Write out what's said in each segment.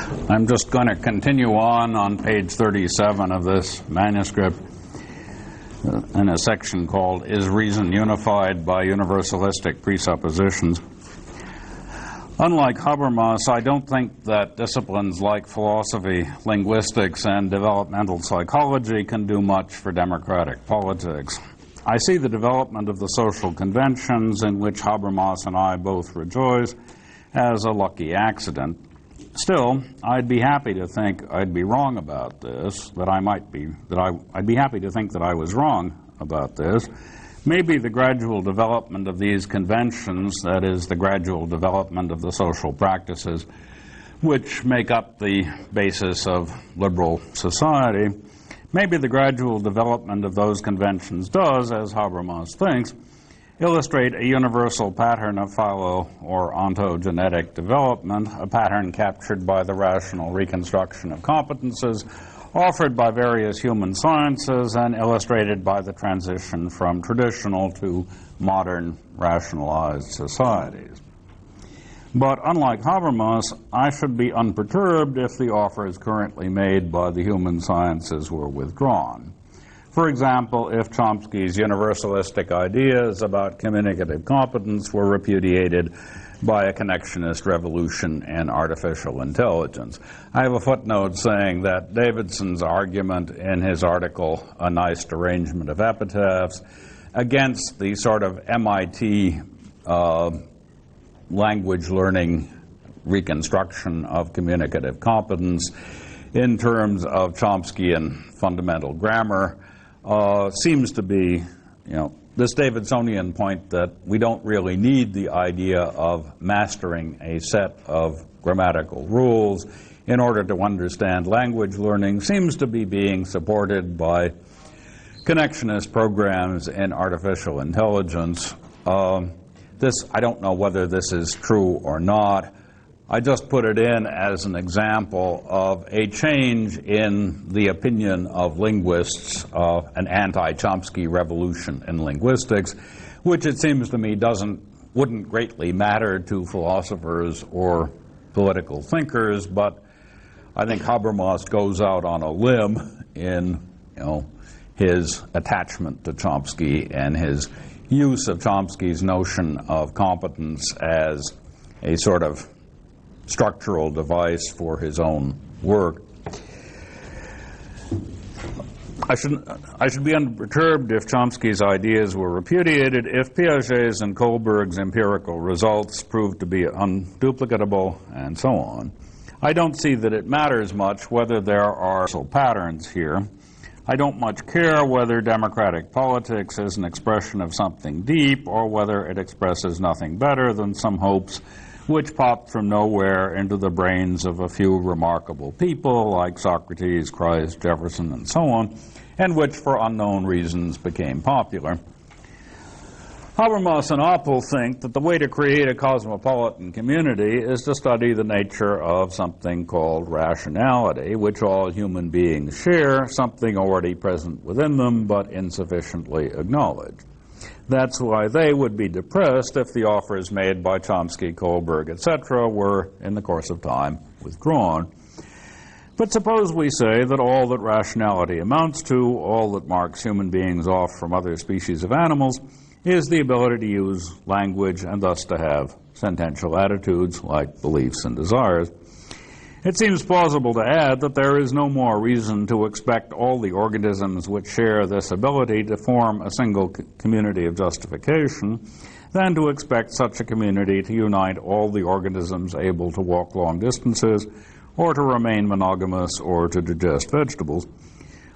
I'm just going to continue on page 37 of this manuscript in a section called Is Reason Unified by Universalistic Presuppositions? Unlike Habermas, I don't think that disciplines like philosophy, linguistics, and developmental psychology can do much for democratic politics. I see the development of the social conventions in which Habermas and I both rejoice as a lucky accident. Still, I'd be happy to think I'd be wrong about this, I'd be happy to think that I was wrong about this. Maybe the gradual development of these conventions, that is, the gradual development of the social practices which make up the basis of liberal society, maybe the gradual development of those conventions does, as Habermas thinks, illustrate a universal pattern of philo- or ontogenetic development, a pattern captured by the rational reconstruction of competences offered by various human sciences and illustrated by the transition from traditional to modern rationalized societies. But unlike Habermas, I should be unperturbed if the offers currently made by the human sciences were withdrawn. For example, if Chomsky's universalistic ideas about communicative competence were repudiated by a connectionist revolution in artificial intelligence. I have a footnote saying that Davidson's argument in his article, A Nice Derangement of Epitaphs, against the sort of MIT language learning reconstruction of communicative competence in terms of Chomskyan fundamental grammar seems to be, this Davidsonian point that we don't really need the idea of mastering a set of grammatical rules in order to understand language learning seems to be being supported by connectionist programs in artificial intelligence. I don't know whether this is true or not. I just put it in as an example of a change in the opinion of linguists, an anti-Chomsky revolution in linguistics, which it seems to me wouldn't greatly matter to philosophers or political thinkers, but I think Habermas goes out on a limb in his attachment to Chomsky and his use of Chomsky's notion of competence as a sort of structural device for his own work. I should be unperturbed if Chomsky's ideas were repudiated, if Piaget's and Kohlberg's empirical results proved to be unduplicatable, and so on. I don't see that it matters much whether there are social patterns here. I don't much care whether democratic politics is an expression of something deep or whether it expresses nothing better than some hopes which popped from nowhere into the brains of a few remarkable people like Socrates, Christ, Jefferson, and so on, and which for unknown reasons became popular. Habermas and Oppel think that the way to create a cosmopolitan community is to study the nature of something called rationality, which all human beings share, something already present within them but insufficiently acknowledged. That's why they would be depressed if the offers made by Chomsky, Kohlberg, etc. were, in the course of time, withdrawn. But suppose we say that all that rationality amounts to, all that marks human beings off from other species of animals, is the ability to use language and thus to have sentential attitudes like beliefs and desires. It seems plausible to add that there is no more reason to expect all the organisms which share this ability to form a single community of justification than to expect such a community to unite all the organisms able to walk long distances or to remain monogamous or to digest vegetables.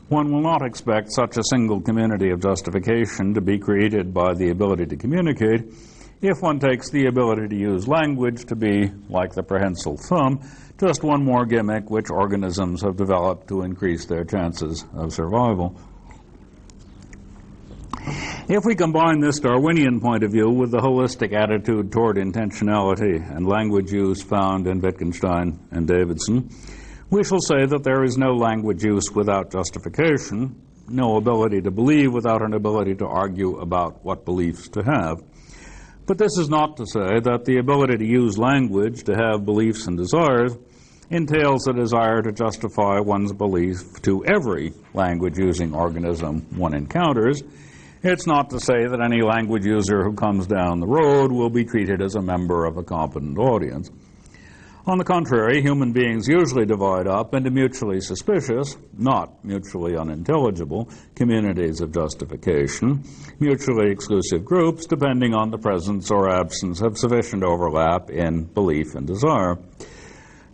One will not expect such a single community of justification to be created by the ability to communicate if one takes the ability to use language to be, like the prehensile thumb, just one more gimmick which organisms have developed to increase their chances of survival. If we combine this Darwinian point of view with the holistic attitude toward intentionality and language use found in Wittgenstein and Davidson, we shall say that there is no language use without justification, no ability to believe without an ability to argue about what beliefs to have. But this is not to say that the ability to use language to have beliefs and desires entails a desire to justify one's belief to every language-using organism one encounters. It's not to say that any language user who comes down the road will be treated as a member of a competent audience. On the contrary, human beings usually divide up into mutually suspicious, not mutually unintelligible, communities of justification, mutually exclusive groups depending on the presence or absence of sufficient overlap in belief and desire.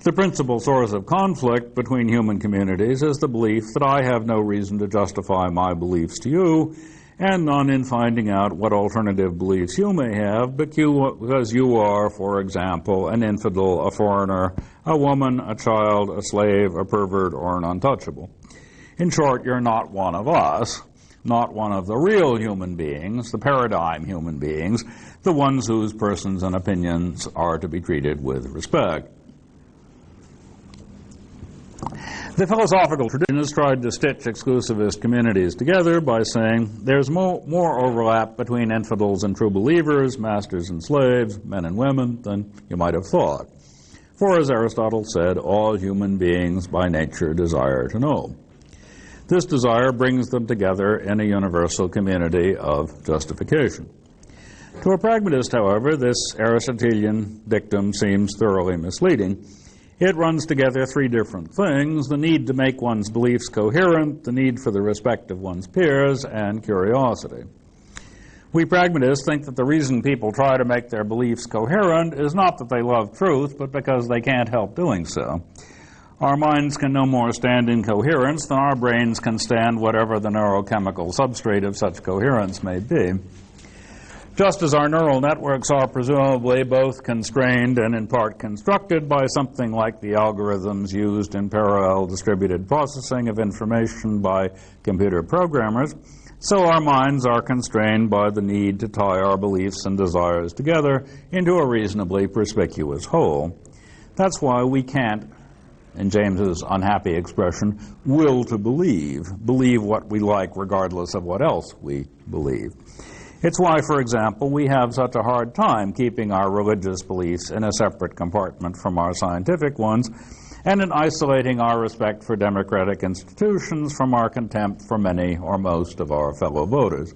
The principal source of conflict between human communities is the belief that I have no reason to justify my beliefs to you, and none in finding out what alternative beliefs you may have, because you are, for example, an infidel, a foreigner, a woman, a child, a slave, a pervert, or an untouchable. In short, you're not one of us, not one of the real human beings, the paradigm human beings, the ones whose persons and opinions are to be treated with respect. The philosophical tradition has tried to stitch exclusivist communities together by saying there's more overlap between infidels and true believers, masters and slaves, men and women, than you might have thought. For, as Aristotle said, all human beings by nature desire to know. This desire brings them together in a universal community of justification. To a pragmatist, however, this Aristotelian dictum seems thoroughly misleading. It runs together three different things: the need to make one's beliefs coherent, the need for the respect of one's peers, and curiosity. We pragmatists think that the reason people try to make their beliefs coherent is not that they love truth, but because they can't help doing so. Our minds can no more stand incoherence than our brains can stand whatever the neurochemical substrate of such coherence may be. Just as our neural networks are presumably both constrained and in part constructed by something like the algorithms used in parallel distributed processing of information by computer programmers, so our minds are constrained by the need to tie our beliefs and desires together into a reasonably perspicuous whole. That's why we can't, in James's unhappy expression, will to believe what we like regardless of what else we believe. It's why, for example, we have such a hard time keeping our religious beliefs in a separate compartment from our scientific ones, and in isolating our respect for democratic institutions from our contempt for many or most of our fellow voters.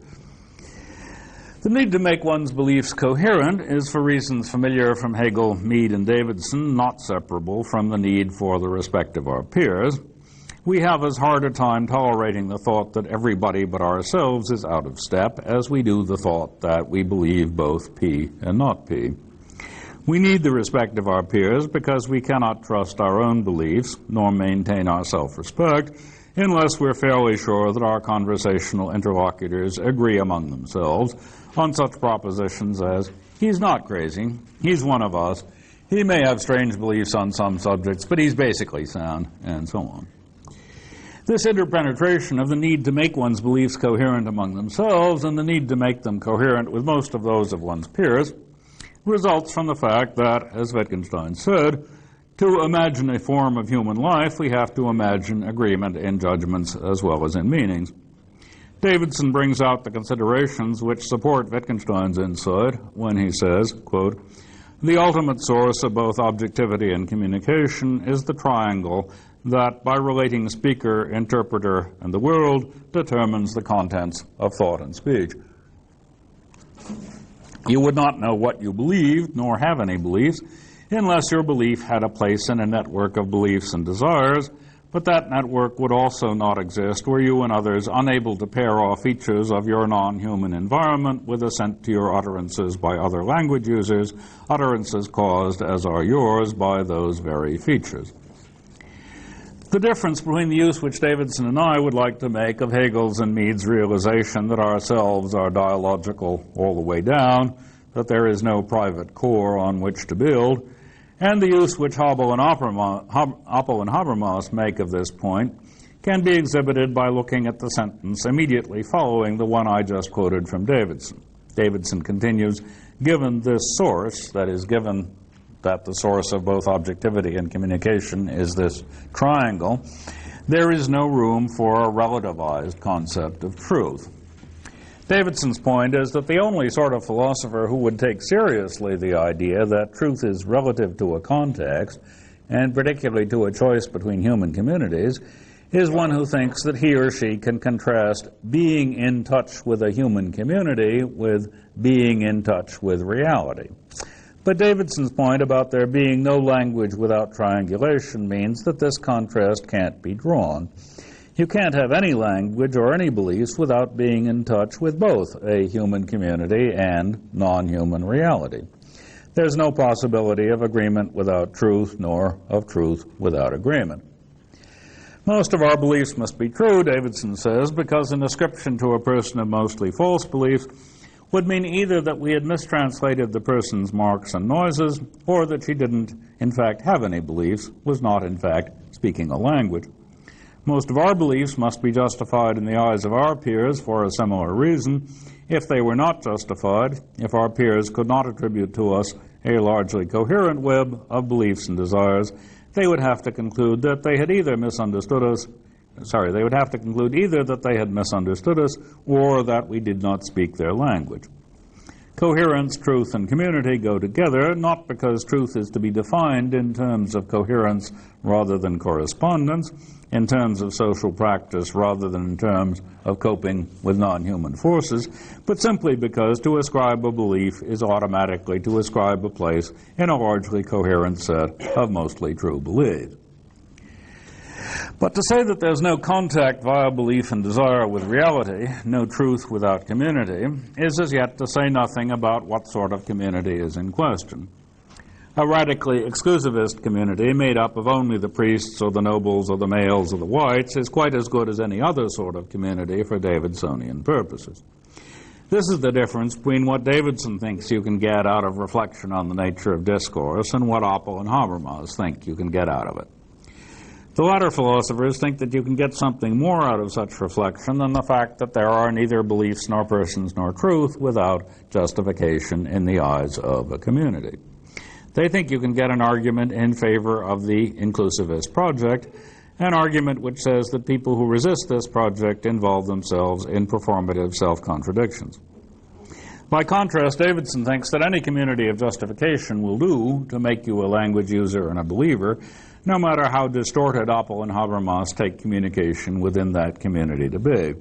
The need to make one's beliefs coherent is, for reasons familiar from Hegel, Mead, and Davidson, not separable from the need for the respect of our peers. We have as hard a time tolerating the thought that everybody but ourselves is out of step as we do the thought that we believe both P and not P. We need the respect of our peers because we cannot trust our own beliefs nor maintain our self-respect unless we're fairly sure that our conversational interlocutors agree among themselves on such propositions as, he's not crazy, he's one of us, he may have strange beliefs on some subjects, but he's basically sound, and so on. This interpenetration of the need to make one's beliefs coherent among themselves and the need to make them coherent with most of those of one's peers results from the fact that, as Wittgenstein said, to imagine a form of human life, we have to imagine agreement in judgments as well as in meanings. Davidson brings out the considerations which support Wittgenstein's insight when he says, quote, "The ultimate source of both objectivity and communication is the triangle that, by relating speaker, interpreter, and the world, determines the contents of thought and speech." You would not know what you believed, nor have any beliefs, unless your belief had a place in a network of beliefs and desires, but that network would also not exist were you and others unable to pair off features of your non-human environment with assent to your utterances by other language users, utterances caused, as are yours, by those very features. The difference between the use which Davidson and I would like to make of Hegel's and Mead's realization that ourselves are dialogical all the way down, that there is no private core on which to build, and the use which Habermas make of this point can be exhibited by looking at the sentence immediately following the one I just quoted from Davidson. Davidson continues, "Given this source," that is, given that the source of both objectivity and communication is this triangle, there is no room for a relativized concept of truth. Davidson's point is that the only sort of philosopher who would take seriously the idea that truth is relative to a context and particularly to a choice between human communities, is one who thinks that he or she can contrast being in touch with a human community with being in touch with reality. But Davidson's point about there being no language without triangulation means that this contrast can't be drawn. You can't have any language or any beliefs without being in touch with both a human community and non-human reality. There's no possibility of agreement without truth, nor of truth without agreement. Most of our beliefs must be true, Davidson says, because an ascription to a person of mostly false beliefs would mean either that we had mistranslated the person's marks and noises, or that she didn't, in fact, have any beliefs, was not, in fact, speaking a language. Most of our beliefs must be justified in the eyes of our peers for a similar reason. If they were not justified, if our peers could not attribute to us a largely coherent web of beliefs and desires, they would have to conclude that they had either misunderstood us, they would have to conclude either that they had misunderstood us or that we did not speak their language. Coherence, truth, and community go together, not because truth is to be defined in terms of coherence rather than correspondence, in terms of social practice rather than in terms of coping with non-human forces, but simply because to ascribe a belief is automatically to ascribe a place in a largely coherent set of mostly true beliefs. But to say that there's no contact via belief and desire with reality, no truth without community, is as yet to say nothing about what sort of community is in question. A radically exclusivist community made up of only the priests or the nobles or the males or the whites is quite as good as any other sort of community for Davidsonian purposes. This is the difference between what Davidson thinks you can get out of reflection on the nature of discourse and what Oppel and Habermas think you can get out of it. The latter philosophers think that you can get something more out of such reflection than the fact that there are neither beliefs nor persons nor truth without justification in the eyes of a community. They think you can get an argument in favor of the inclusivist project, an argument which says that people who resist this project involve themselves in performative self-contradictions. By contrast, Davidson thinks that any community of justification will do to make you a language user and a believer, no matter how distorted Oppel and Habermas take communication within that community to be.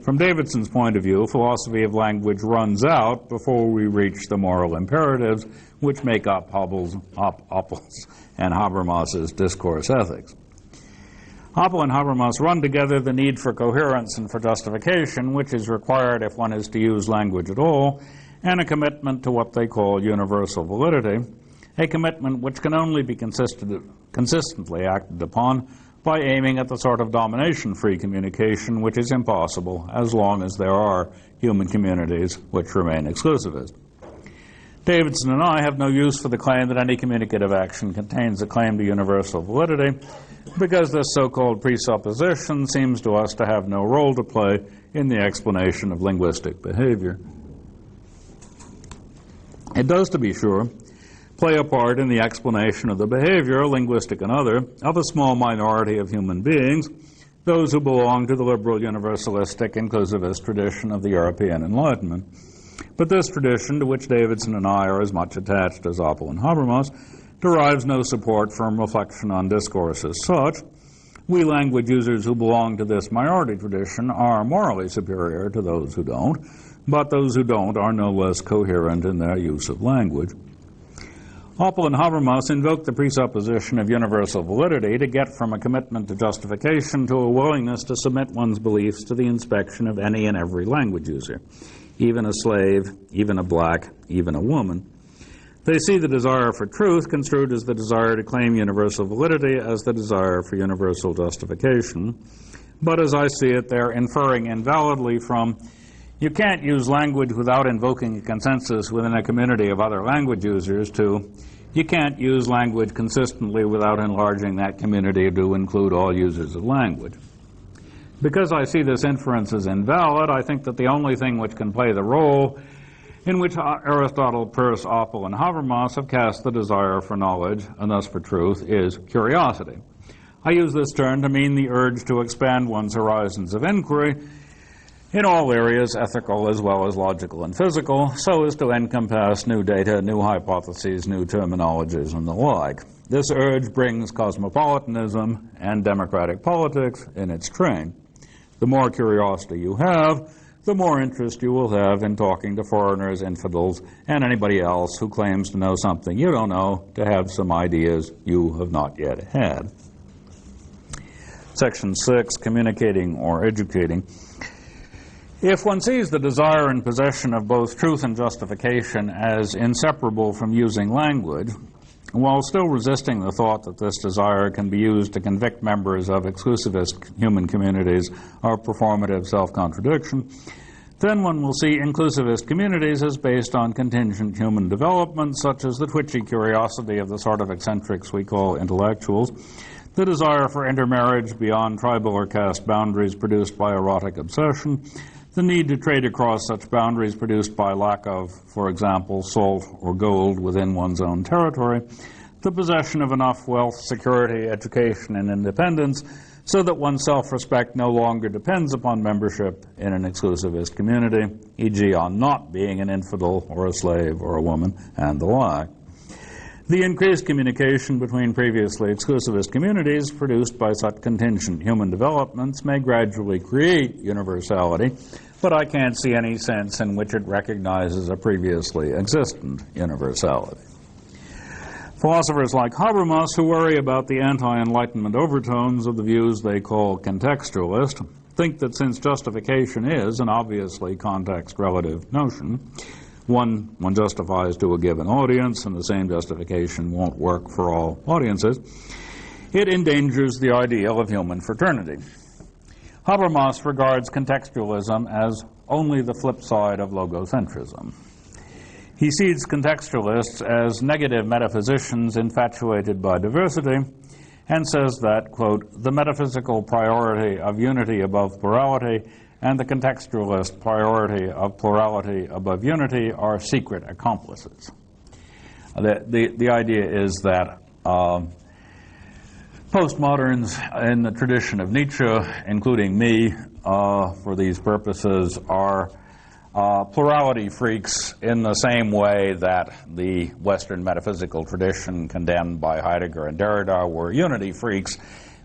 From Davidson's point of view, philosophy of language runs out before we reach the moral imperatives which make up Oppel's and Habermas's discourse ethics. Oppel and Habermas run together the need for coherence and for justification, which is required if one is to use language at all, and a commitment to what they call universal validity, a commitment which can only be consistently acted upon by aiming at the sort of domination-free communication which is impossible as long as there are human communities which remain exclusivist. Davidson and I have no use for the claim that any communicative action contains a claim to universal validity, because this so-called presupposition seems to us to have no role to play in the explanation of linguistic behavior. It does, to be sure, play a part in the explanation of the behavior, linguistic and other, of a small minority of human beings, those who belong to the liberal universalistic inclusivist tradition of the European Enlightenment. But this tradition, to which Davidson and I are as much attached as Oppel and Habermas, derives no support from reflection on discourse as such. We language users who belong to this minority tradition are morally superior to those who don't, but those who don't are no less coherent in their use of language. Oppel and Habermas invoke the presupposition of universal validity to get from a commitment to justification to a willingness to submit one's beliefs to the inspection of any and every language user, even a slave, even a black, even a woman. They see the desire for truth construed as the desire to claim universal validity as the desire for universal justification. But as I see it, they're inferring invalidly from you can't use language without invoking a consensus within a community of other language users to you can't use language consistently without enlarging that community to include all users of language. Because I see this inference as invalid, I think that the only thing which can play the role in which Aristotle, Peirce, Oppel, and Habermas have cast the desire for knowledge, and thus for truth, is curiosity. I use this term to mean the urge to expand one's horizons of inquiry, in all areas, ethical as well as logical and physical, so as to encompass new data, new hypotheses, new terminologies, and the like. This urge brings cosmopolitanism and democratic politics in its train. The more curiosity you have, the more interest you will have in talking to foreigners, infidels, and anybody else who claims to know something you don't know, to have some ideas you have not yet had. Section 6, communicating or educating. If one sees the desire and possession of both truth and justification as inseparable from using language, while still resisting the thought that this desire can be used to convict members of exclusivist human communities of performative self-contradiction, then one will see inclusivist communities as based on contingent human development, such as the twitchy curiosity of the sort of eccentrics we call intellectuals, the desire for intermarriage beyond tribal or caste boundaries produced by erotic obsession, the need to trade across such boundaries produced by lack of, for example, salt or gold within one's own territory, the possession of enough wealth, security, education, and independence so that one's self-respect no longer depends upon membership in an exclusivist community, e.g. on not being an infidel or a slave or a woman, and the like. The increased communication between previously exclusivist communities produced by such contingent human developments may gradually create universality, but I can't see any sense in which it recognizes a previously existent universality. Philosophers like Habermas, who worry about the anti-Enlightenment overtones of the views they call contextualist, think that since justification is an obviously context-relative notion, one justifies to a given audience, and the same justification won't work for all audiences, it endangers the ideal of human fraternity. Habermas regards contextualism as only the flip side of logocentrism. He sees contextualists as negative metaphysicians infatuated by diversity, and says that, quote, the metaphysical priority of unity above plurality and the contextualist priority of plurality above unity are secret accomplices. The idea is that postmoderns in the tradition of Nietzsche, including me, for these purposes, are plurality freaks in the same way that the Western metaphysical tradition condemned by Heidegger and Derrida were unity freaks,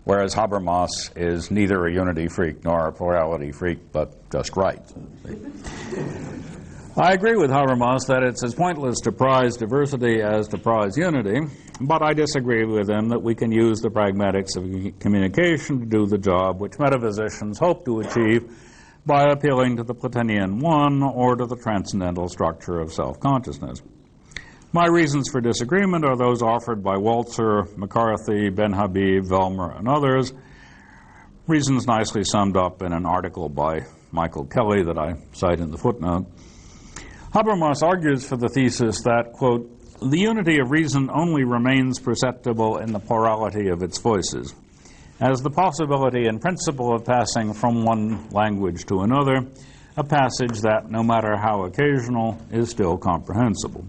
whereas Habermas is neither a unity freak nor a plurality freak, but just right. I agree with Habermas that it's as pointless to prize diversity as to prize unity, but I disagree with him that we can use the pragmatics of communication to do the job which metaphysicians hope to achieve by appealing to the Platonian one or to the transcendental structure of self-consciousness. My reasons for disagreement are those offered by Walzer, McCarthy, Ben Habib, Velmer, and others, reasons nicely summed up in an article by Michael Kelly that I cite in the footnote. Habermas argues for the thesis that, quote, the unity of reason only remains perceptible in the plurality of its voices, as the possibility and principle of passing from one language to another, a passage that, no matter how occasional, is still comprehensible.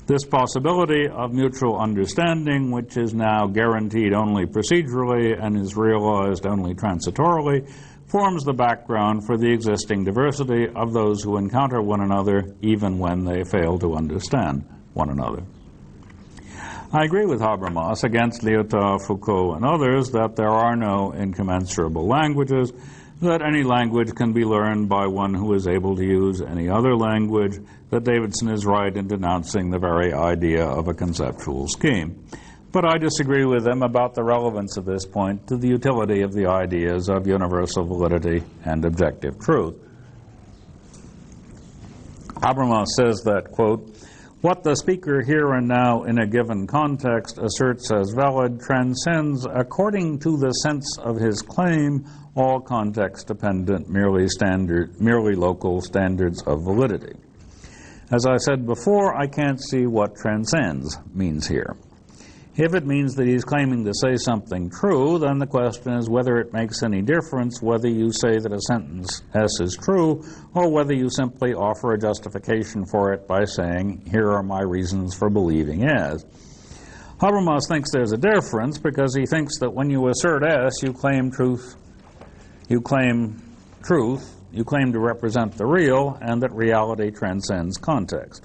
This possibility of mutual understanding, which is now guaranteed only procedurally and is realized only transitorily, forms the background for the existing diversity of those who encounter one another even when they fail to understand one another. I agree with Habermas against Lyotard, Foucault, and others that there are no incommensurable languages, that any language can be learned by one who is able to use any other language, that Davidson is right in denouncing the very idea of a conceptual scheme. But I disagree with him about the relevance of this point to the utility of the ideas of universal validity and objective truth. Habermas says that, quote, what the speaker here and now in a given context asserts as valid transcends, according to the sense of his claim, all context-dependent, merely local standards of validity. As I said before, I can't see what transcends means here. If it means that he's claiming to say something true, then the question is whether it makes any difference whether you say that a sentence S is true or whether you simply offer a justification for it by saying, here are my reasons for believing S. Habermas thinks there's a difference because he thinks that when you assert S, you claim truth you claim to represent the real and that reality transcends context.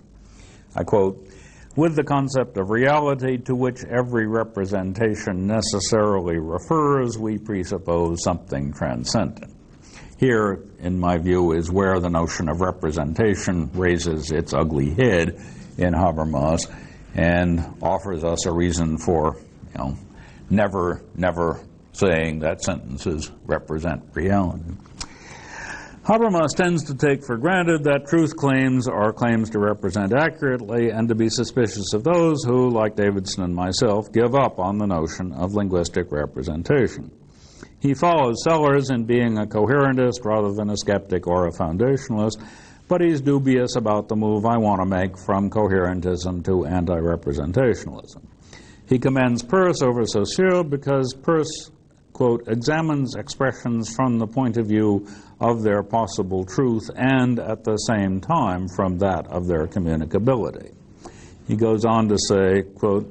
I quote, "With the concept of reality to which every representation necessarily refers, we presuppose something transcendent." Here, in my view, is where the notion of representation raises its ugly head in Habermas and offers us a reason for, never saying that sentences represent reality. Habermas tends to take for granted that truth claims are claims to represent accurately and to be suspicious of those who, like Davidson and myself, give up on the notion of linguistic representation. He follows Sellers in being a coherentist rather than a skeptic or a foundationalist, but he's dubious about the move I want to make from coherentism to anti-representationalism. He commends Peirce over Saussure because Peirce, quote, "examines expressions from the point of view of their possible truth and at the same time from that of their communicability." He goes on to say, quote,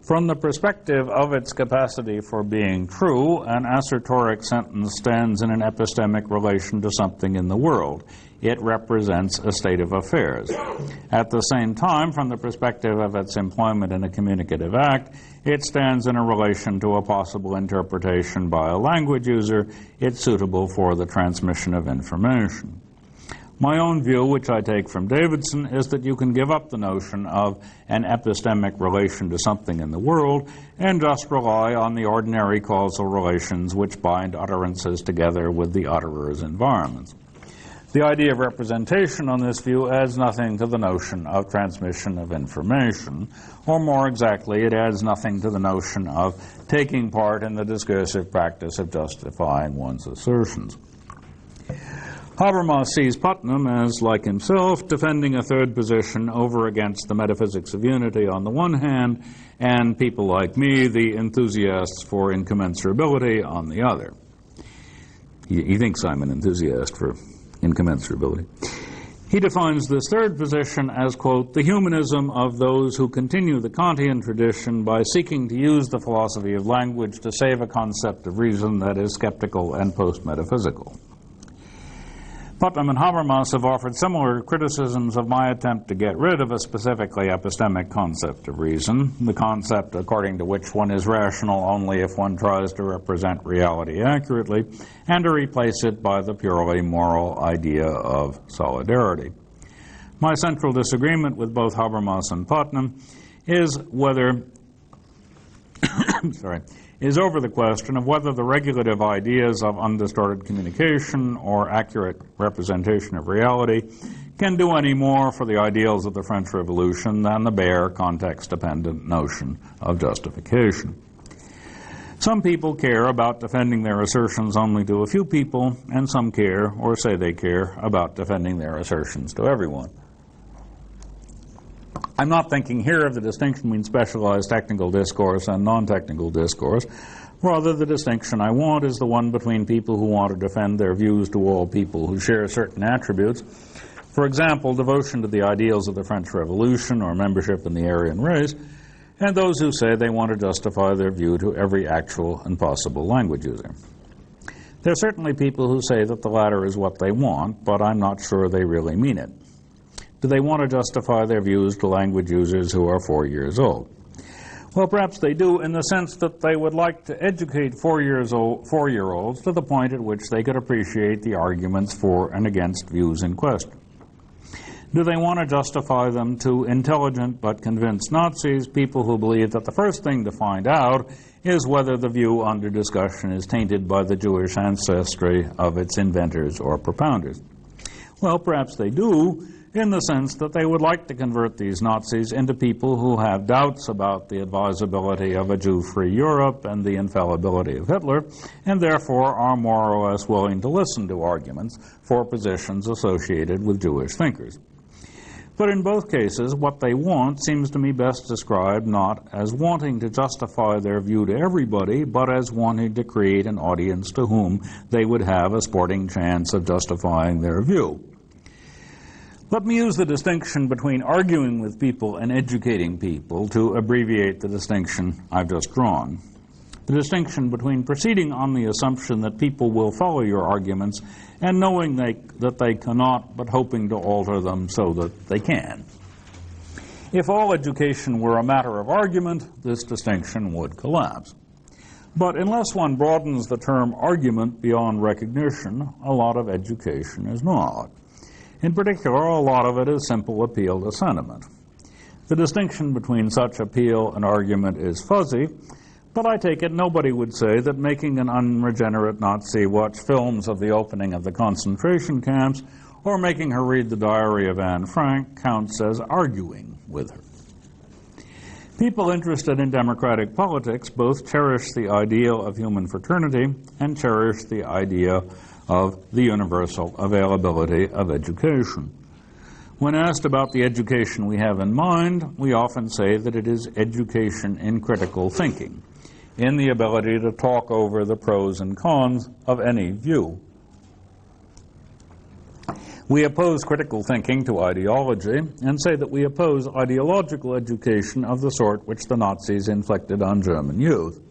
"From the perspective of its capacity for being true, an assertoric sentence stands in an epistemic relation to something in the world. It represents a state of affairs. At the same time, from the perspective of its employment in a communicative act, it stands in a relation to a possible interpretation by a language user. It's suitable for the transmission of information." My own view, which I take from Davidson, is that you can give up the notion of an epistemic relation to something in the world and just rely on the ordinary causal relations which bind utterances together with the utterer's environments. The idea of representation on this view adds nothing to the notion of transmission of information, or more exactly, it adds nothing to the notion of taking part in the discursive practice of justifying one's assertions. Habermas sees Putnam as, like himself, defending a third position over against the metaphysics of unity on the one hand, and people like me, the enthusiasts for incommensurability, on the other. He thinks I'm an enthusiast for incommensurability. He defines this third position as, quote, "the humanism of those who continue the Kantian tradition by seeking to use the philosophy of language to save a concept of reason that is skeptical and post-metaphysical." Putnam and Habermas have offered similar criticisms of my attempt to get rid of a specifically epistemic concept of reason, the concept according to which one is rational only if one tries to represent reality accurately, and to replace it by the purely moral idea of solidarity. My central disagreement with both Habermas and Putnam is is over the question of whether the regulative ideas of undistorted communication or accurate representation of reality can do any more for the ideals of the French Revolution than the bare, context-dependent notion of justification. Some people care about defending their assertions only to a few people, and some care, or say they care, about defending their assertions to everyone. I'm not thinking here of the distinction between specialized technical discourse and non-technical discourse. Rather, the distinction I want is the one between people who want to defend their views to all people who share certain attributes. For example, devotion to the ideals of the French Revolution or membership in the Aryan race, and those who say they want to justify their view to every actual and possible language user. There are certainly people who say that the latter is what they want, but I'm not sure they really mean it. Do they want to justify their views to language users who are 4 years old? Well, perhaps they do in the sense that they would like to educate 4-year-olds to the point at which they could appreciate the arguments for and against views in question. Do they want to justify them to intelligent but convinced Nazis, people who believe that the first thing to find out is whether the view under discussion is tainted by the Jewish ancestry of its inventors or propounders? Well, perhaps they do, in the sense that they would like to convert these Nazis into people who have doubts about the advisability of a Jew-free Europe and the infallibility of Hitler, and therefore are more or less willing to listen to arguments for positions associated with Jewish thinkers. But in both cases, what they want seems to me best described not as wanting to justify their view to everybody, but as wanting to create an audience to whom they would have a sporting chance of justifying their view. Let me use the distinction between arguing with people and educating people to abbreviate the distinction I've just drawn. The distinction between proceeding on the assumption that people will follow your arguments and knowing that they cannot, but hoping to alter them so that they can. If all education were a matter of argument, this distinction would collapse. But unless one broadens the term argument beyond recognition, a lot of education is not. In particular, a lot of it is simple appeal to sentiment. The distinction between such appeal and argument is fuzzy, but I take it nobody would say that making an unregenerate Nazi watch films of the opening of the concentration camps or making her read the diary of Anne Frank counts as arguing with her. People interested in democratic politics both cherish the ideal of human fraternity and cherish the idea of the universal availability of education. When asked about the education we have in mind, we often say that it is education in critical thinking, in the ability to talk over the pros and cons of any view. We oppose critical thinking to ideology and say that we oppose ideological education of the sort which the Nazis inflicted on German youth.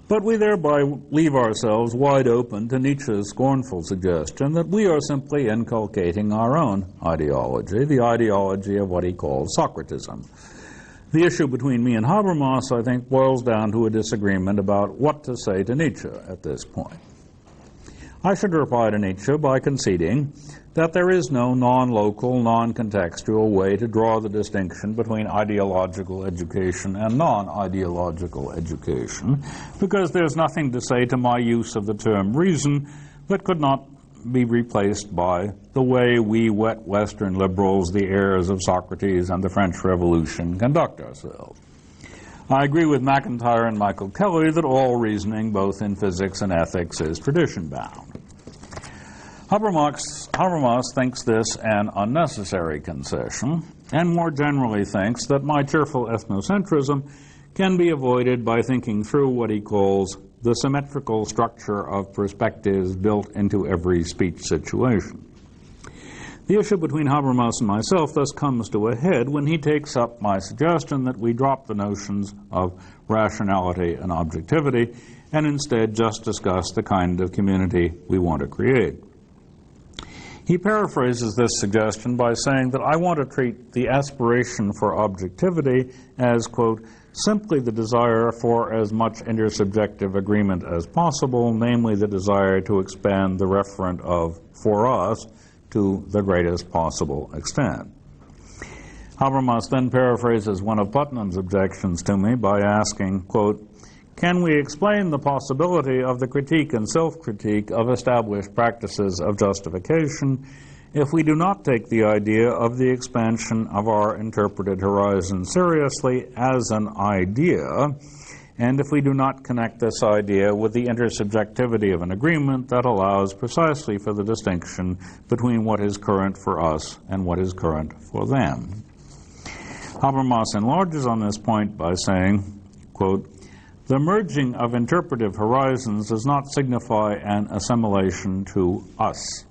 But we thereby leave ourselves wide open to Nietzsche's scornful suggestion that we are simply inculcating our own ideology, the ideology of what he calls Socratism. The issue between me and Habermas, I think, boils down to a disagreement about what to say to Nietzsche at this point. I should reply to Nietzsche by conceding that there is no non-local, non-contextual way to draw the distinction between ideological education and non-ideological education, because there's nothing to say to my use of the term reason that could not be replaced by the way we wet Western liberals, the heirs of Socrates and the French Revolution, conduct ourselves. I agree with McIntyre and Michael Kelly that all reasoning, both in physics and ethics, is tradition-bound. Habermas thinks this an unnecessary concession, and more generally thinks that my cheerful ethnocentrism can be avoided by thinking through what he calls the symmetrical structure of perspectives built into every speech situation. The issue between Habermas and myself thus comes to a head when he takes up my suggestion that we drop the notions of rationality and objectivity and instead just discuss the kind of community we want to create. He paraphrases this suggestion by saying that I want to treat the aspiration for objectivity as, quote, simply the desire for as much intersubjective agreement as possible, namely the desire to expand the referent of for us to the greatest possible extent. Habermas then paraphrases one of Putnam's objections to me by asking, quote, can we explain the possibility of the critique and self-critique of established practices of justification if we do not take the idea of the expansion of our interpreted horizon seriously as an idea, and if we do not connect this idea with the intersubjectivity of an agreement that allows precisely for the distinction between what is current for us and what is current for them. Habermas enlarges on this point by saying, quote, the merging of interpretive horizons does not signify an assimilation to us.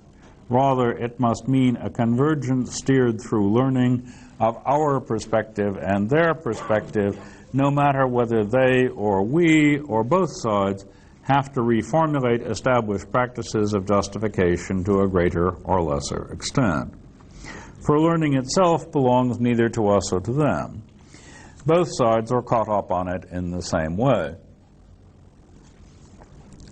Rather, it must mean a convergence steered through learning of our perspective and their perspective, no matter whether they or we or both sides have to reformulate established practices of justification to a greater or lesser extent. For learning itself belongs neither to us or to them. Both sides are caught up on it in the same way.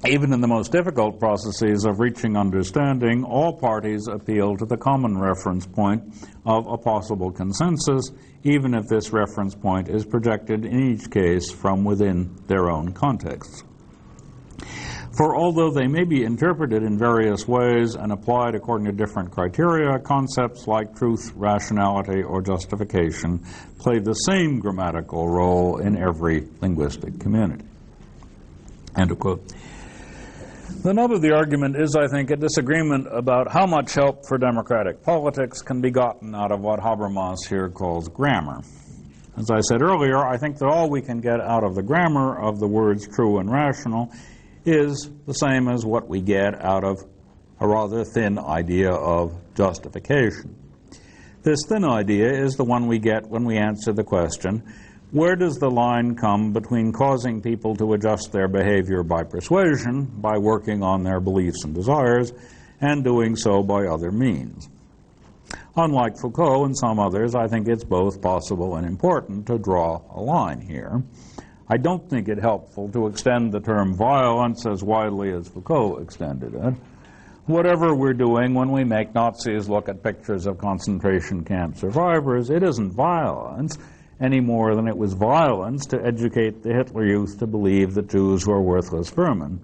Even in the most difficult processes of reaching understanding, all parties appeal to the common reference point of a possible consensus, even if this reference point is projected in each case from within their own contexts. For although they may be interpreted in various ways and applied according to different criteria, concepts like truth, rationality, or justification play the same grammatical role in every linguistic community. End of quote. The nub of the argument is, I think, a disagreement about how much help for democratic politics can be gotten out of what Habermas here calls grammar. As I said earlier, I think that all we can get out of the grammar of the words true and rational is the same as what we get out of a rather thin idea of justification. This thin idea is the one we get when we answer the question, Where does the line come between causing people to adjust their behavior by persuasion, by working on their beliefs and desires, and doing so by other means? Unlike Foucault and some others, I think it's both possible and important to draw a line here. I don't think it helpful to extend the term violence as widely as Foucault extended it. Whatever we're doing when we make Nazis look at pictures of concentration camp survivors, it isn't violence any more than it was violence to educate the Hitler Youth to believe that Jews were worthless vermin.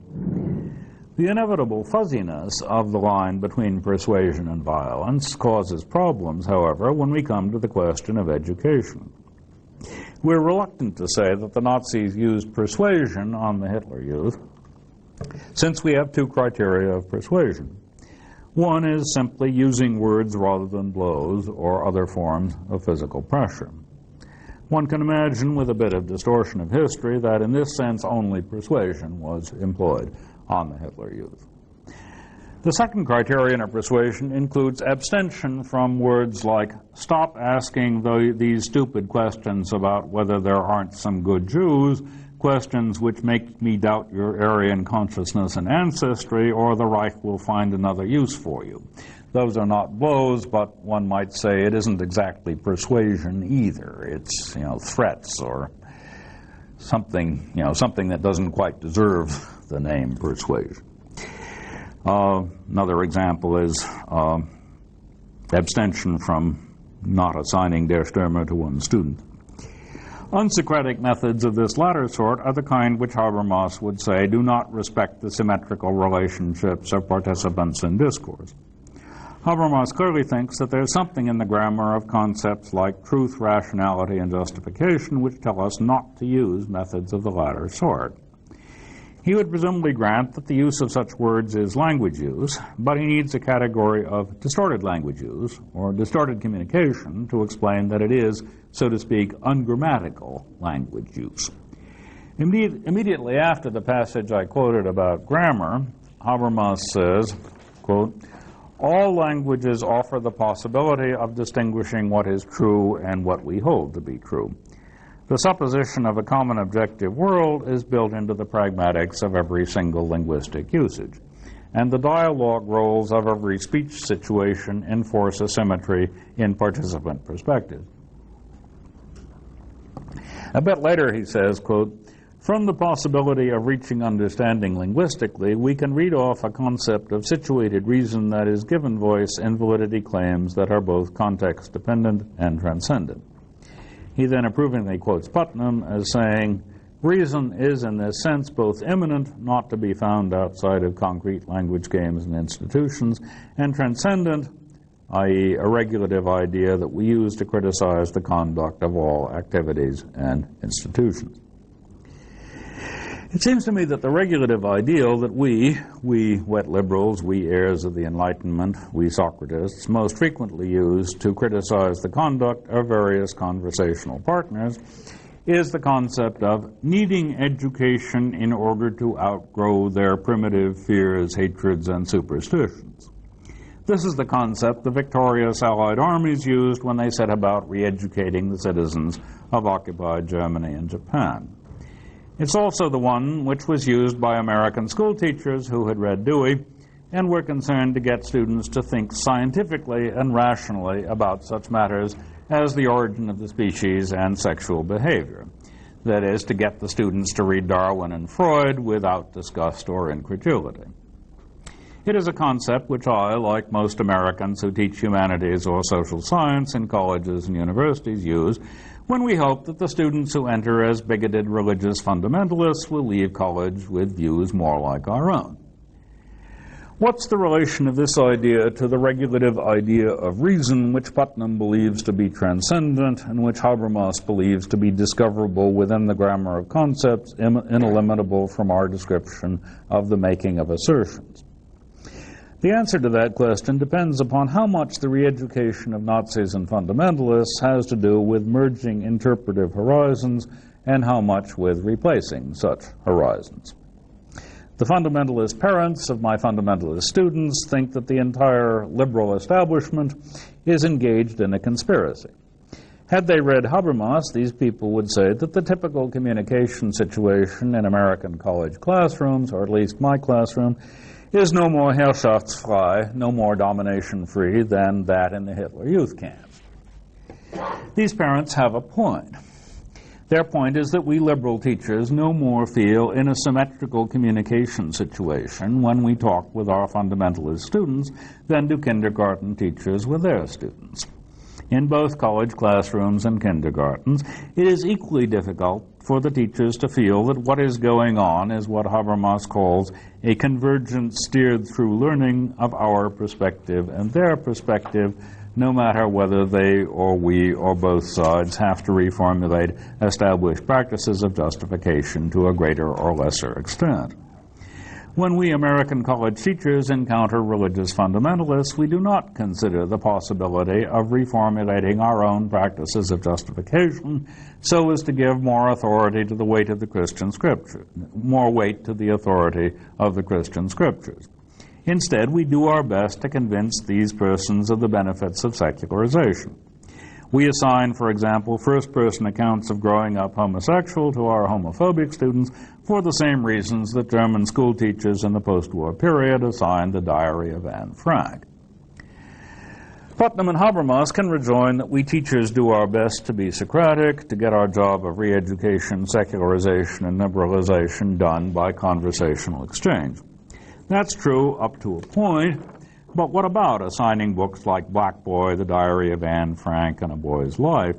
The inevitable fuzziness of the line between persuasion and violence causes problems, however, when we come to the question of education. We're reluctant to say that the Nazis used persuasion on the Hitler Youth, since we have two criteria of persuasion. One is simply using words rather than blows or other forms of physical pressure. One can imagine, with a bit of distortion of history, that in this sense only persuasion was employed on the Hitler Youth. The second criterion of persuasion includes abstention from words like, stop asking these stupid questions about whether there aren't some good Jews, questions which make me doubt your Aryan consciousness and ancestry, or the Reich will find another use for you. Those are not blows, but one might say it isn't exactly persuasion either. It's, threats or something that doesn't quite deserve the name persuasion. Another example is abstention from not assigning Der Stürmer to one student. Unsocratic methods of this latter sort are the kind which Habermas would say do not respect the symmetrical relationships of participants in discourse. Habermas clearly thinks that there's something in the grammar of concepts like truth, rationality, and justification which tell us not to use methods of the latter sort. He would presumably grant that the use of such words is language use, but he needs a category of distorted language use, or distorted communication, to explain that it is, so to speak, ungrammatical language use. Immediately after the passage I quoted about grammar, Habermas says, quote, all languages offer the possibility of distinguishing what is true and what we hold to be true. The supposition of a common objective world is built into the pragmatics of every single linguistic usage, and the dialogue roles of every speech situation enforce a symmetry in participant perspective. A bit later he says, quote, from the possibility of reaching understanding linguistically, we can read off a concept of situated reason that is given voice in validity claims that are both context-dependent and transcendent. He then approvingly quotes Putnam as saying, reason is in this sense both immanent, not to be found outside of concrete language games and institutions, and transcendent, i.e. a regulative idea that we use to criticize the conduct of all activities and institutions. It seems to me that the regulative ideal that we wet liberals, we heirs of the Enlightenment, we Socratists, most frequently use to criticize the conduct of various conversational partners is the concept of needing education in order to outgrow their primitive fears, hatreds, and superstitions. This is the concept the victorious Allied armies used when they set about re-educating the citizens of occupied Germany and Japan. It's also the one which was used by American school teachers who had read Dewey and were concerned to get students to think scientifically and rationally about such matters as the origin of the species and sexual behavior. That is, to get the students to read Darwin and Freud without disgust or incredulity. It is a concept which I, like most Americans who teach humanities or social science in colleges and universities, use when we hope that the students who enter as bigoted religious fundamentalists will leave college with views more like our own. What's the relation of this idea to the regulative idea of reason, which Putnam believes to be transcendent and which Habermas believes to be discoverable within the grammar of concepts, ineliminable from our description of the making of assertions? The answer to that question depends upon how much the re-education of Nazis and fundamentalists has to do with merging interpretive horizons and how much with replacing such horizons. The fundamentalist parents of my fundamentalist students think that the entire liberal establishment is engaged in a conspiracy. Had they read Habermas, these people would say that the typical communication situation in American college classrooms, or at least my classroom, is no more Herrschaftsfrei, no more domination-free than that in the Hitler Youth camps. These parents have a point. Their point is that we liberal teachers no more feel in a symmetrical communication situation when we talk with our fundamentalist students than do kindergarten teachers with their students. In both college classrooms and kindergartens, it is equally difficult for the teachers to feel that what is going on is what Habermas calls a convergence steered through learning of our perspective and their perspective, no matter whether they or we or both sides have to reformulate established practices of justification to a greater or lesser extent. When we American college teachers encounter religious fundamentalists, we do not consider the possibility of reformulating our own practices of justification so as to give more authority to the weight of the Christian Scripture, more weight to the authority of the Christian Scriptures. Instead, we do our best to convince these persons of the benefits of secularization. We assign, for example, first-person accounts of growing up homosexual to our homophobic students for the same reasons that German school teachers in the post-war period assigned the Diary of Anne Frank. Putnam and Habermas can rejoin that we teachers do our best to be Socratic, to get our job of re-education, secularization, and liberalization done by conversational exchange. That's true up to a point, but what about assigning books like Black Boy, The Diary of Anne Frank, and A Boy's Life?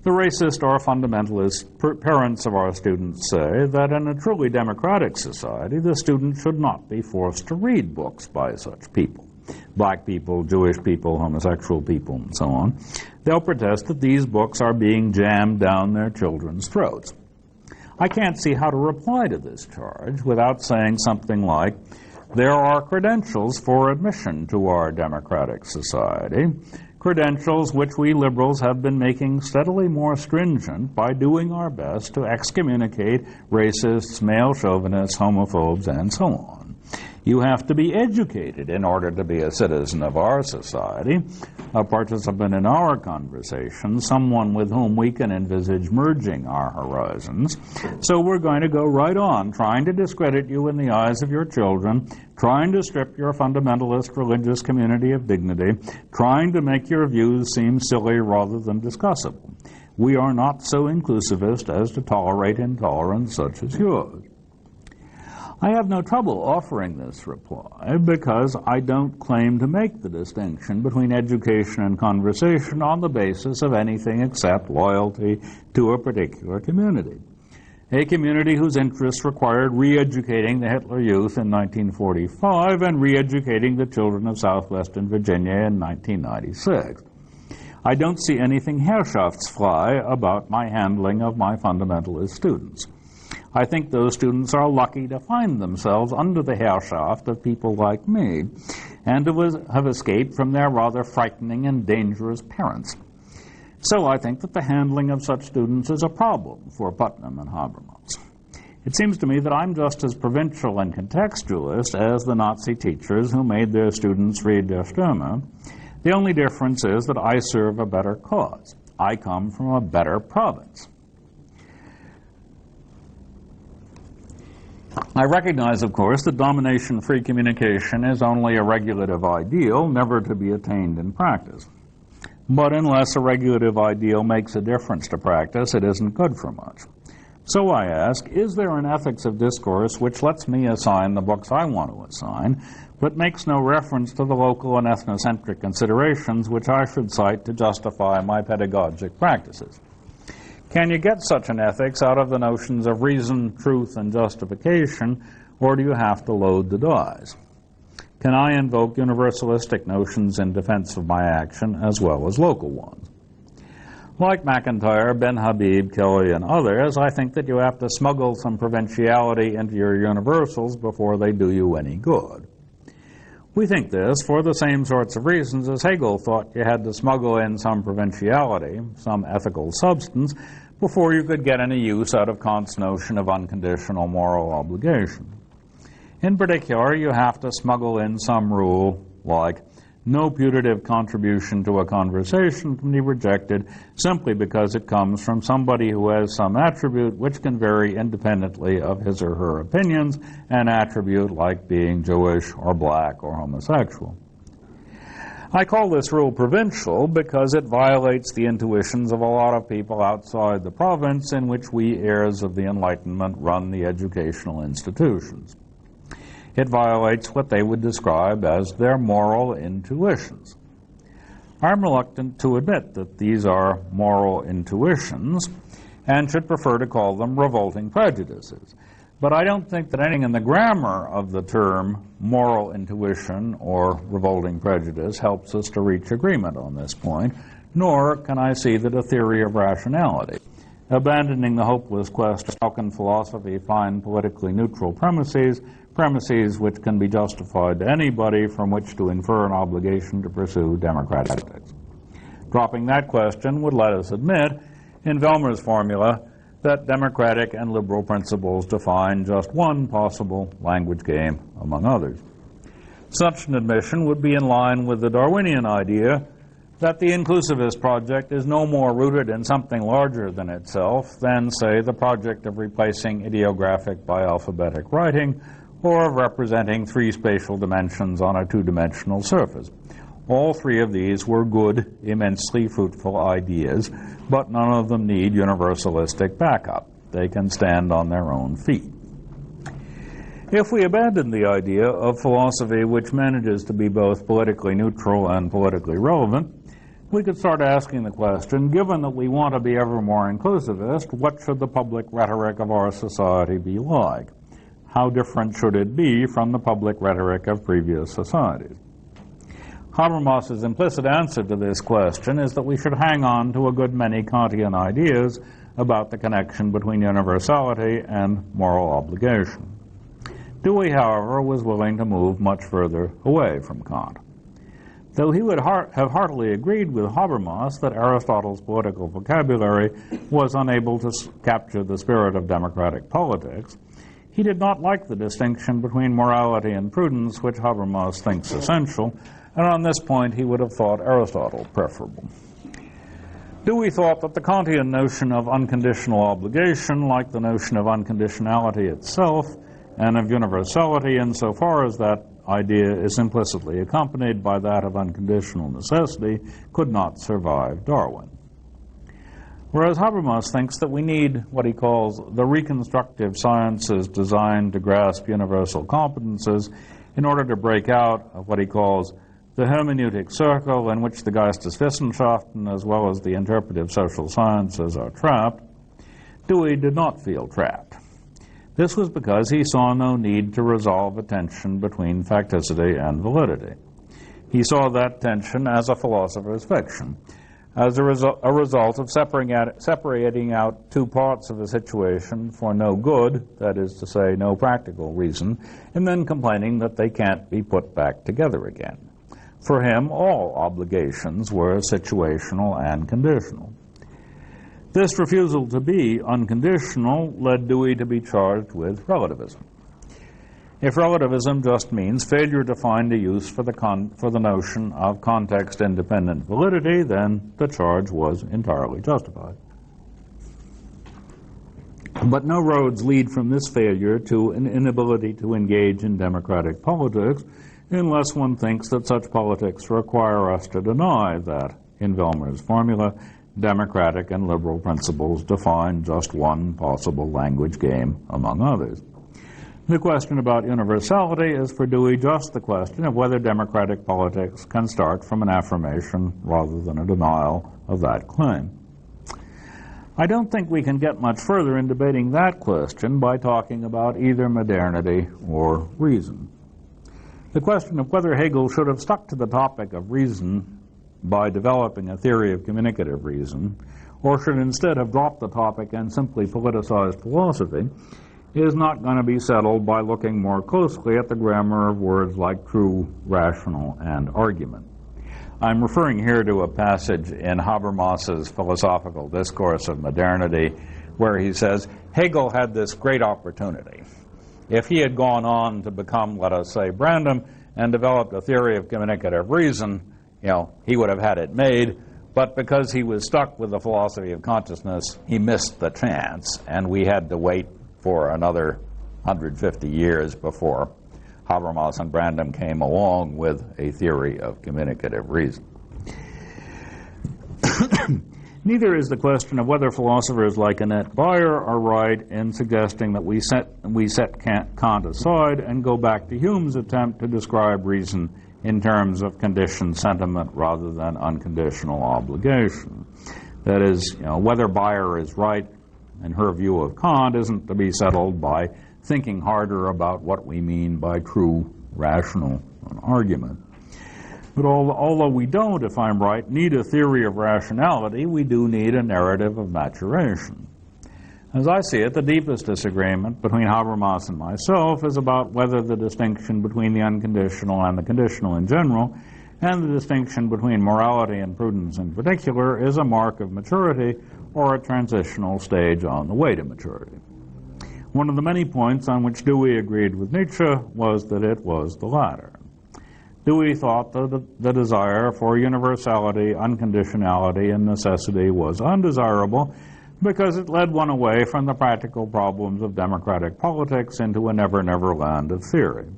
The racist or fundamentalist parents of our students say that in a truly democratic society, the student should not be forced to read books by such people. Black people, Jewish people, homosexual people, and so on. They'll protest that these books are being jammed down their children's throats. I can't see how to reply to this charge without saying something like, there are credentials for admission to our democratic society, credentials which we liberals have been making steadily more stringent by doing our best to excommunicate racists, male chauvinists, homophobes, and so on. You have to be educated in order to be a citizen of our society, a participant in our conversation, someone with whom we can envisage merging our horizons. So we're going to go right on, trying to discredit you in the eyes of your children, trying to strip your fundamentalist religious community of dignity, trying to make your views seem silly rather than discussable. We are not so inclusivist as to tolerate intolerance such as yours. I have no trouble offering this reply because I don't claim to make the distinction between education and conversation on the basis of anything except loyalty to a particular community. A community whose interests required re-educating the Hitler Youth in 1945 and re-educating the children of southwestern Virginia in 1996. I don't see anything Herrschaftsfrei about my handling of my fundamentalist students. I think those students are lucky to find themselves under the Herrschaft of people like me and to have escaped from their rather frightening and dangerous parents. So I think that the handling of such students is a problem for Putnam and Habermas. It seems to me that I'm just as provincial and contextualist as the Nazi teachers who made their students read Der Stürmer. The only difference is that I serve a better cause. I come from a better province. I recognize, of course, that domination-free communication is only a regulative ideal, never to be attained in practice. But unless a regulative ideal makes a difference to practice, it isn't good for much. So I ask, is there an ethics of discourse which lets me assign the books I want to assign, but makes no reference to the local and ethnocentric considerations which I should cite to justify my pedagogic practices? Can you get such an ethics out of the notions of reason, truth, and justification, or do you have to load the dice? Can I invoke universalistic notions in defense of my action as well as local ones? Like McIntyre, Ben Habib, Kelly, and others, I think that you have to smuggle some provinciality into your universals before they do you any good. We think this for the same sorts of reasons as Hegel thought you had to smuggle in some provinciality, some ethical substance, before you could get any use out of Kant's notion of unconditional moral obligation. In particular, you have to smuggle in some rule like, No putative contribution to a conversation can be rejected simply because it comes from somebody who has some attribute which can vary independently of his or her opinions, an attribute like being Jewish or black or homosexual. I call this rule provincial because it violates the intuitions of a lot of people outside the province in which we heirs of the Enlightenment run the educational institutions. It violates what they would describe as their moral intuitions. I'm reluctant to admit that these are moral intuitions and should prefer to call them revolting prejudices. But I don't think that anything in the grammar of the term moral intuition or revolting prejudice helps us to reach agreement on this point, nor can I see that a theory of rationality, abandoning the hopeless question, how can philosophy find politically neutral premises which can be justified to anybody from which to infer an obligation to pursue democratic ethics. Dropping that question would let us admit, in Velmer's formula, that democratic and liberal principles define just one possible language game among others. Such an admission would be in line with the Darwinian idea that the inclusivist project is no more rooted in something larger than itself than, say, the project of replacing ideographic by alphabetic writing or of representing three spatial dimensions on a two-dimensional surface. All three of these were good, immensely fruitful ideas, but none of them need universalistic backup. They can stand on their own feet. If we abandon the idea of philosophy which manages to be both politically neutral and politically relevant, we could start asking the question, given that we want to be ever more inclusivist, what should the public rhetoric of our society be like? How different should it be from the public rhetoric of previous societies? Habermas's implicit answer to this question is that we should hang on to a good many Kantian ideas about the connection between universality and moral obligation. Dewey, however, was willing to move much further away from Kant. Though he would have heartily agreed with Habermas that Aristotle's political vocabulary was unable to capture the spirit of democratic politics, he did not like the distinction between morality and prudence, which Habermas thinks essential, and on this point he would have thought Aristotle preferable. Dewey thought that the Kantian notion of unconditional obligation, like the notion of unconditionality itself, and of universality insofar as that idea is implicitly accompanied by that of unconditional necessity, could not survive Darwin. Whereas Habermas thinks that we need what he calls the reconstructive sciences designed to grasp universal competences in order to break out of what he calls the hermeneutic circle in which the Geisteswissenschaften as well as the interpretive social sciences are trapped, Dewey did not feel trapped. This was because he saw no need to resolve a tension between facticity and validity. He saw that tension as a philosopher's fiction, as a result of separating out two parts of a situation for no good, that is to say, no practical reason, and then complaining that they can't be put back together again. For him, all obligations were situational and conditional. This refusal to be unconditional led Dewey to be charged with relativism. If relativism just means failure to find a use for the notion of context-independent validity, then the charge was entirely justified. But no roads lead from this failure to an inability to engage in democratic politics unless one thinks that such politics require us to deny that, in Velmer's formula, democratic and liberal principles define just one possible language game among others. The question about universality is for Dewey just the question of whether democratic politics can start from an affirmation rather than a denial of that claim. I don't think we can get much further in debating that question by talking about either modernity or reason. The question of whether Hegel should have stuck to the topic of reason by developing a theory of communicative reason, or should instead have dropped the topic and simply politicized philosophy, is not going to be settled by looking more closely at the grammar of words like true, rational, and argument. I'm referring here to a passage in Habermas's Philosophical Discourse of Modernity where he says, Hegel had this great opportunity. If he had gone on to become, let us say, Brandom, and developed a theory of communicative reason, he would have had it made, but because he was stuck with the philosophy of consciousness, he missed the chance, and we had to wait for another 150 years before Habermas and Brandom came along with a theory of communicative reason. Neither is the question of whether philosophers like Annette Beyer are right in suggesting that we set Kant aside and go back to Hume's attempt to describe reason in terms of conditioned sentiment rather than unconditional obligation. That is, whether Beyer is right in her view of Kant isn't to be settled by thinking harder about what we mean by true rational argument. But although we don't, if I'm right, need a theory of rationality, we do need a narrative of maturation. As I see it, the deepest disagreement between Habermas and myself is about whether the distinction between the unconditional and the conditional in general, and the distinction between morality and prudence in particular, is a mark of maturity or a transitional stage on the way to maturity. One of the many points on which Dewey agreed with Nietzsche was that it was the latter. Dewey thought that the desire for universality, unconditionality, and necessity was undesirable because it led one away from the practical problems of democratic politics into a never-never land of theory.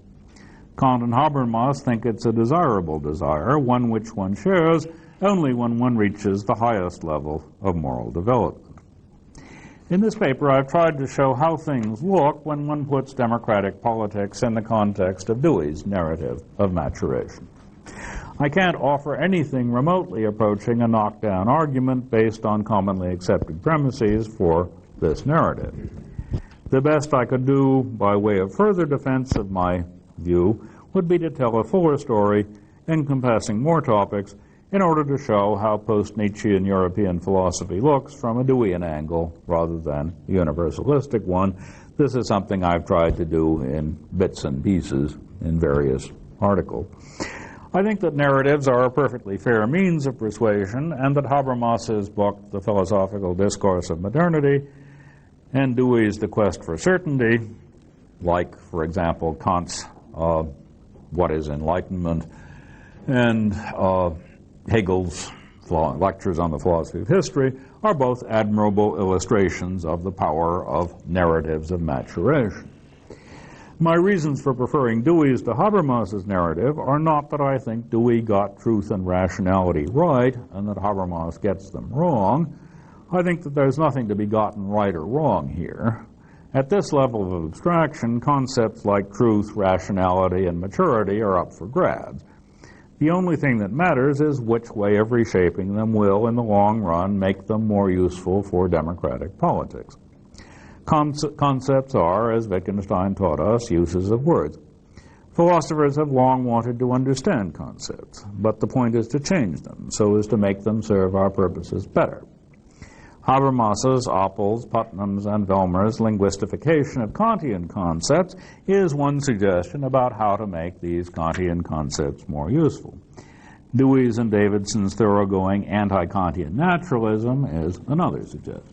Kant and Habermas think it's a desirable desire, one which one shares only when one reaches the highest level of moral development. In this paper, I've tried to show how things look when one puts democratic politics in the context of Dewey's narrative of maturation. I can't offer anything remotely approaching a knockdown argument based on commonly accepted premises for this narrative. The best I could do by way of further defense of my view would be to tell a fuller story encompassing more topics in order to show how post-Nietzschean European philosophy looks from a Deweyan angle rather than a universalistic one. This is something I've tried to do in bits and pieces in various articles. I think that narratives are a perfectly fair means of persuasion, and that Habermas's book, The Philosophical Discourse of Modernity, and Dewey's The Quest for Certainty, like, for example, Kant's What is Enlightenment, and Hegel's lectures on the philosophy of history, are both admirable illustrations of the power of narratives of maturation. My reasons for preferring Dewey's to Habermas's narrative are not that I think Dewey got truth and rationality right and that Habermas gets them wrong. I think that there's nothing to be gotten right or wrong here. At this level of abstraction, concepts like truth, rationality, and maturity are up for grabs. The only thing that matters is which way of reshaping them will, in the long run, make them more useful for democratic politics. Concepts are, as Wittgenstein taught us, uses of words. Philosophers have long wanted to understand concepts, but the point is to change them so as to make them serve our purposes better. Habermas's, Oppel's, Putnam's, and Velmer's linguistification of Kantian concepts is one suggestion about how to make these Kantian concepts more useful. Dewey's and Davidson's thoroughgoing anti-Kantian naturalism is another suggestion.